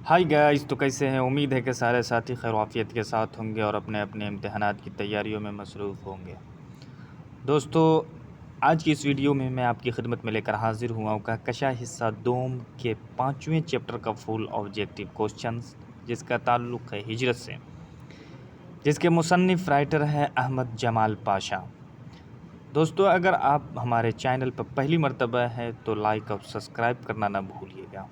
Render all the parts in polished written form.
Hi guys, तो कैसे हैं। उम्मीद है कि सारे साथी खैर आफियत के साथ होंगे और अपने अपने इम्तिहानात की तैयारियों में मसरूफ़ होंगे। दोस्तों, आज की इस वीडियो में मैं आपकी खिदमत में लेकर हाजिर हुआ हूँ कहकशा हिस्सा दोम के 5वें चैप्टर का फुल ऑब्जेक्टिव क्वेश्चंस, जिसका ताल्लुक़ है हिजरत से, जिसके मुसन्निफ़ राइटर हैं अहमद जमाल पाशा। दोस्तों, अगर आप हमारे चैनल पर पहली मर्तबा है तो लाइक और सब्सक्राइब करना ना भूलिएगा।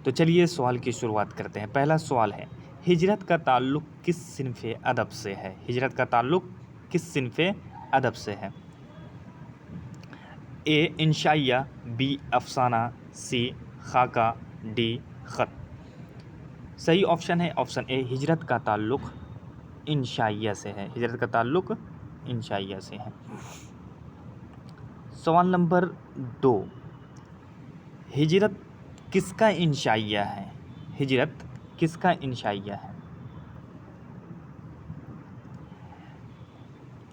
तो चलिए सवाल की शुरुआत करते हैं। पहला सवाल है, हिजरत का ताल्लुक़ किस सिनफ़े अदब से है। हिजरत का ताल्लुक़ किस सिनफ़े अदब से है। ए इंशाइया, बी अफसाना, सी खाका, डी ख़त। सही ऑप्शन है ऑप्शन ए, हिजरत का ताल्लुक़ इंशाइया से है। हिजरत का ताल्लुक़ इंशाइया से है। सवाल नंबर 2, हिजरत किसका इंशाइया है। हिजरत किसका इंशाइया है।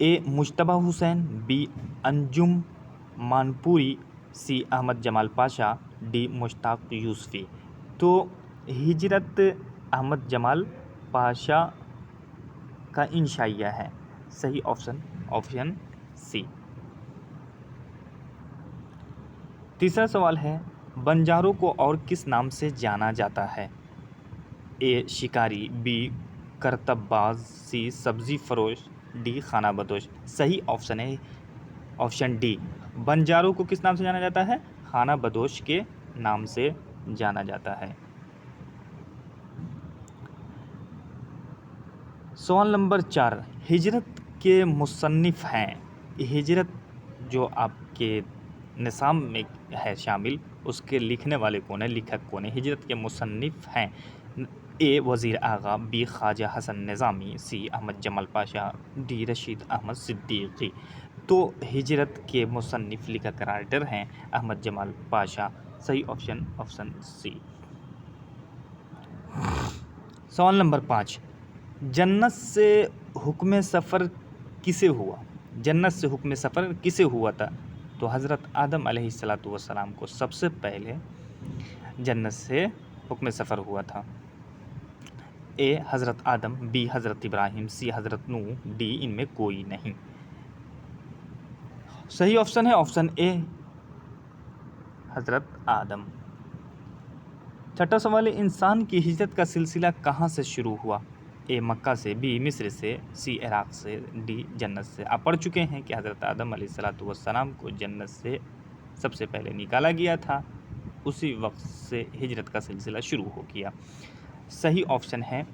ए मुश्तबा हुसैन, बी अंजुम मानपुरी, सी अहमद जमाल पाशा, डी मुश्ताक यूसुफ़ी। तो हिजरत अहमद जमाल पाशा का इंशाइया है। सही ऑप्शन ऑप्शन सी। तीसरा सवाल है, बंजारों को और किस नाम से जाना जाता है। ए शिकारी, बी करतब्बाज, सी सब्ज़ी फरोश, डी खाना बदोश। सही ऑप्शन है ऑप्शन डी। बंजारों को किस नाम से जाना जाता है। खाना बदोश के नाम से जाना जाता है। सवाल नंबर 4, हिजरत के मुसन्निफ़ हैं। हिजरत जो आपके निसाब में है शामिल, उसके लिखने वाले कौन है, लेखक कौन है। हिजरत के मुसन्निफ़ हैं ए वज़ीर आगा, बी ख्वाजा हसन निज़ामी, सी अहमद जमाल पाशा, डी रशीद अहमद सिद्दीकी। तो हिजरत के मुसन्निफ़ लिखक राइटर हैं अहमद जमाल पाशा। सही ऑप्शन ऑप्शन सी। सवाल नंबर 5, जन्नत से हुक्म सफ़र किसे हुआ। जन्नत से हुक्म सफ़र किसे हुआ था। तो हज़रत आदम अलैहिस्सलातु वस्सलाम को सबसे पहले जन्नत से हुक्म सफ़र हुआ था। ए हज़रत आदम, बी हज़रत इब्राहिम, सी हज़रत नूह, डी इनमें कोई नहीं। सही ऑप्शन है ऑप्शन ए, हज़रत आदम। छठा सवाल है, इंसान की हिजरत का सिलसिला कहाँ से शुरू हुआ। ए मक्का से, बी मिस्र से, सी इराक़ से, डी जन्नत से। आप पढ़ चुके हैं कि हज़रत आदम अलैहिस्सलातु वस्सलाम को जन्नत से सबसे पहले निकाला गया था, उसी वक्त से हिजरत का सिलसिला शुरू हो गया। सही ऑप्शन है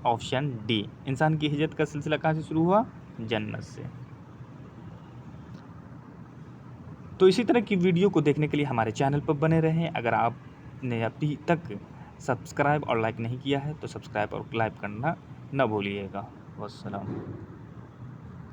ऑप्शन डी। इंसान की हिजरत का सिलसिला कहाँ से शुरू हुआ, जन्नत से। तो इसी तरह की वीडियो को देखने के लिए हमारे चैनल पर बने रहें। अगर आपने अभी तक सब्सक्राइब और लाइक नहीं किया है तो सब्सक्राइब और लाइक करना न भूलिएगा। वस्सलाम।